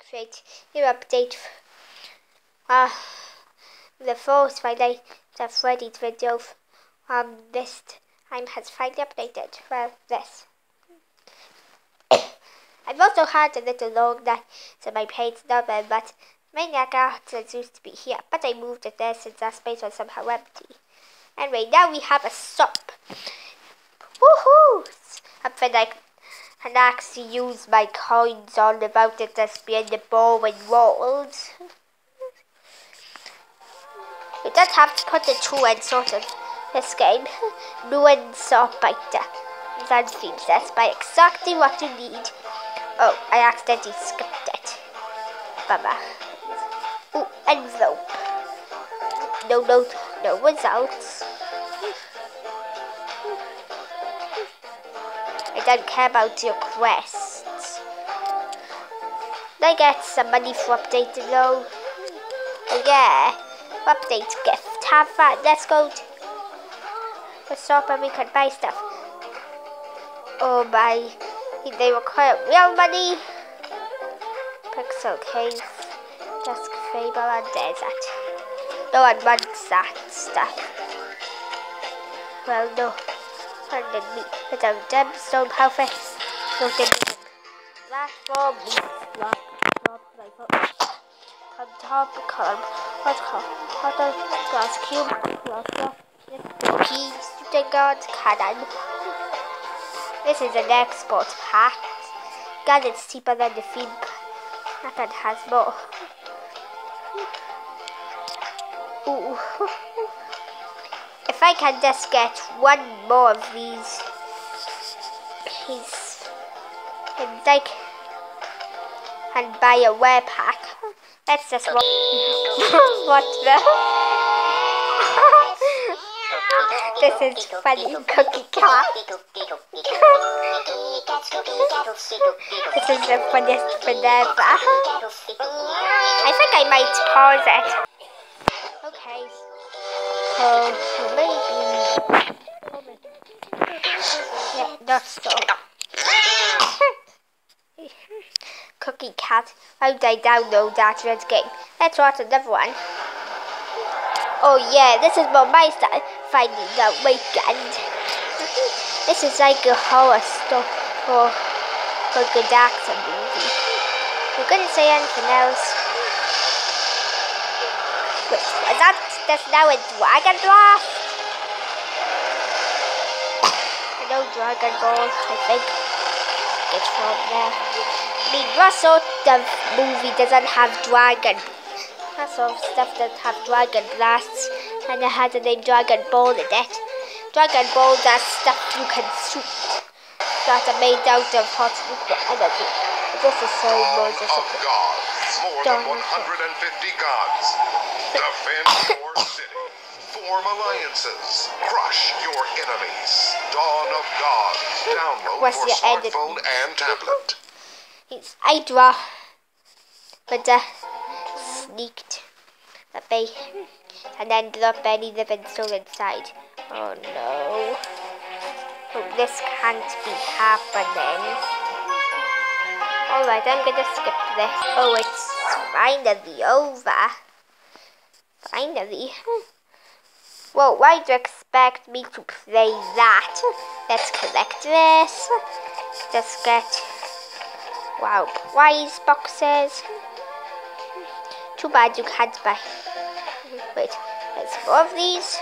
create new update. The fourth finally the Freddy's video this time has finally updated. Well, this. I've also had a little long night on my page number, but Maniac Arts used to be here, but I moved it there since that space was somehow empty. Anyway, now we have a shop. Woohoo! Something I can actually use my coins on about it just being the boring walls. You don't have to put it through and sort of this game. Ruin Shop Fighter. That seems that's by exactly what you need. Oh, I accidentally skipped it. Bummer. Ooh, envelope. No results. I don't care about your quests. I get some money for updating though. Oh yeah. Update gift. Have fun. Let's go to the shop and we can buy stuff. Oh my. They require real money. Pixel cave. Dusk Fable and desert. No one wants that stuff. Well, no. Pardon me. It's a gemstone perfect. Look at the platform. On top column. What's called? Water glass cube. Key. Shooting guard. Cannon. This is an export pack. God, it's cheaper than the theme. That one has more. Ooh. If I can just get one more of these, and like, and buy a wear pack. Let's just what the? This is funny, Cookie Cat. This is the funniest forever. I think I might pause it. Okay. So maybe. Yeah, not so. Cookie Cat. How did I download that red game? Let's watch another one. Oh yeah, this is more my style. Finding the weekend. This is like a horror story or a good action movie. You couldn't say anything else. Wait, was that just now a Dragon Blast? I know Dragon Ball, I think it's from there. I mean, what sort of movie doesn't have dragon? That sort of stuff that have Dragon Blasts and it has the name Dragon Ball in it. Dragon Ball, that stuff you can shoot. That are made out of hot nuclear energy. This is so much of gods, more than 150 gods. Defend your city. Form alliances. Crush your enemies. Dawn of Gods. Download for smartphone and tablet. It's Hydra. But sneaked the bay and ended up any living soul inside. Oh no. Oh, this can't be happening. Alright, I'm gonna skip this. Oh, it's finally over. Finally. Well, why do you expect me to play that? Let's collect this. Just get, wow, prize boxes. Too bad you can't buy. Wait, there's more of these.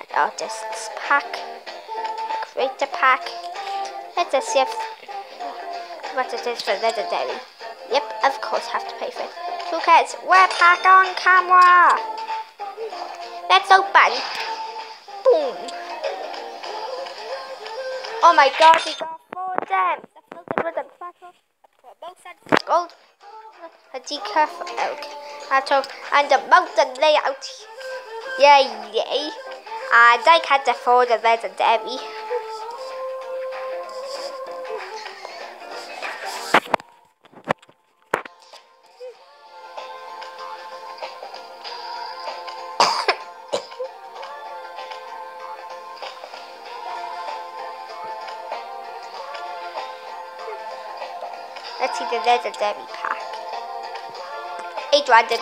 And artist's pack. Creator pack. Let's just see what it is for legendary. Yep, of course have to pay for it. Who cares? Wear pack on camera. Let's open. Boom. Oh my god, we got 4 gems. A filtered with a platform, a promotion, gold, a decaf, okay, and a mountain layout. Yay, yay. And I can't afford a legendary. Let's see the legendary pack. 8 random.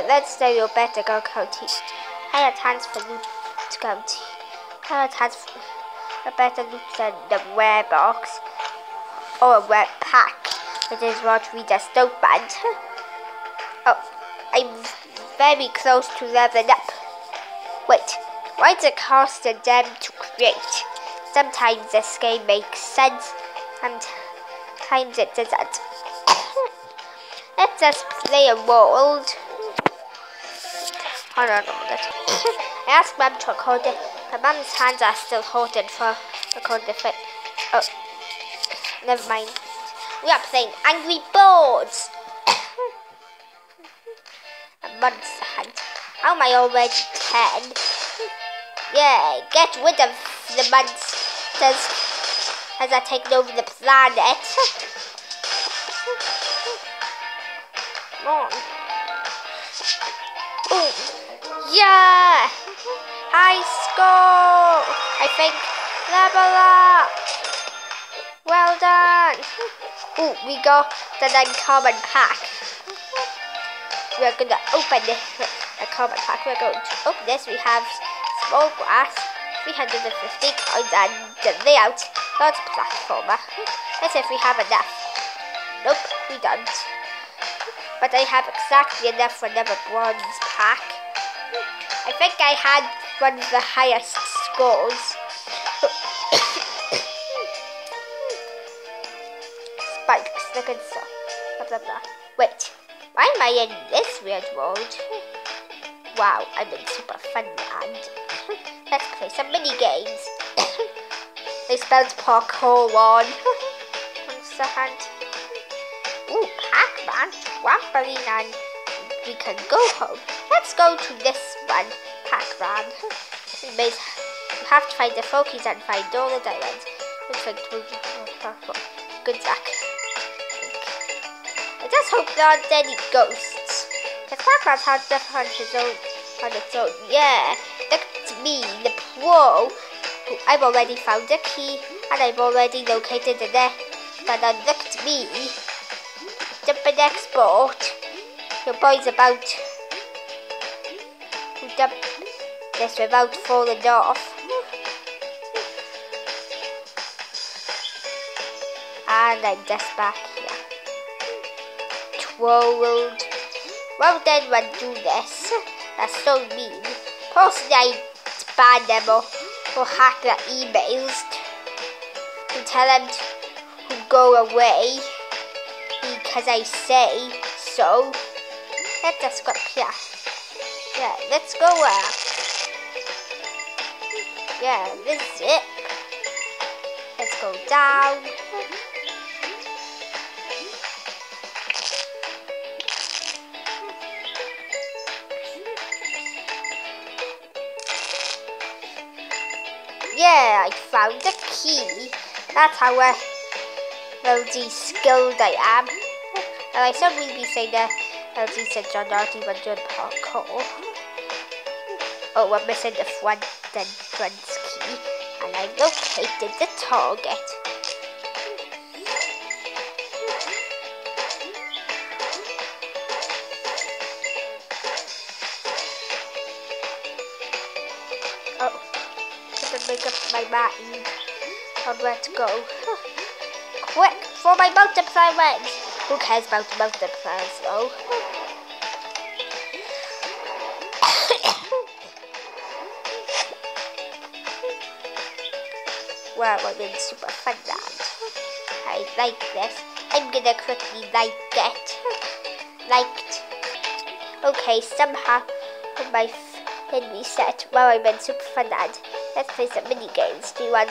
Let's do your better go County. Higher chance for loot County. Higher chance for a better loot than the rare box or a rare pack, which is what we just opened. Oh, I'm very close to leveling up. Wait, why's it cost a gem to create? Sometimes this game makes sense, and sometimes it doesn't. Let's just play a world. Hold on a minute. I asked Mum to record it, but Mum's hands are still holding for recording it. Oh, never mind. We are playing Angry Birds. A monster hunt. How am I already 10? Yeah, get rid of the monsters as I take over the planet. Come on. Ooh. Yeah! High score! I think. Level up! Well done! Ooh, we got the uncommon pack. We're going to open the common pack. We're going to open this. We have small grass, 350 coins, and the layout, large platformer. Let's see if we have enough. Nope, we don't. But I have exactly enough for another bronze pack. I think I had one of the highest scores. Spikes, look at so. Blah blah blah. Wait, why am I in this weird world? Wow, I'm in super fun land. Let's play some mini games. They spelled parkour on. Monster Hunt. Ooh, Pac-Man, trampoline, and we can go home. Let's go to this one, Pac-Man. You have to find the Fokies and find all the diamonds. Good luck. I just hope there aren't any ghosts. Because Pac-Man's hard stuff on its own. Yeah, look at me, the pro. I've already found a key, and I've already located the net. But look at me. Jumping export. Your boy's about to dump this without falling off. And I'm just back here. Trolled. Well then, when do this. That's so mean. Personally, I ban them or hack their emails and tell them to go away. Because I say so. Let's just go up here. Yeah, let's go up. Yeah, this is it. Let's go down. Yeah, I found the key. That's how LG skilled I am. And I said we'd be saying that LG said John Artie when doing parkour. Oh, we're missing the front entrance key. And I located the target. Oh, I can make up my mind on where to go. Quick, for my multiplier wings! Who cares about multipliers though? Wow, I'm in super fun land. I like this. I'm gonna quickly like it. Liked. Okay, somehow my pin reset. Wow, I'm in super fun land. Let's play some mini games. Do you want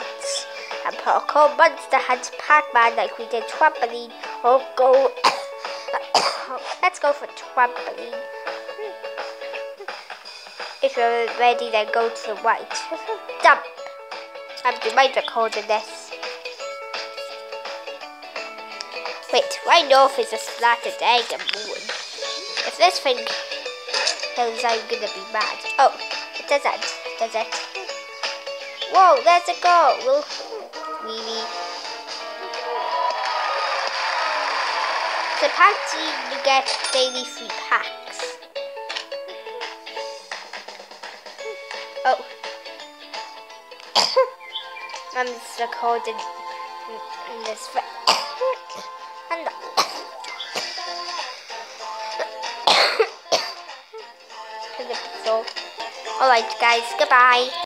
a parkour, Monster Hunt, Pac-Man like we did trampoline, or go? Let's go for trampoline. If you're ready, then go to the right. Jump. I'm doing my recording this. Wait, right north is a splattered egg and moon. If this thing kills, I'm gonna be mad. Oh, it doesn't, does it? Whoa, there's a goal. Really? So apparently you get daily free packs. Oh. I'm just recording in this and alright guys, goodbye.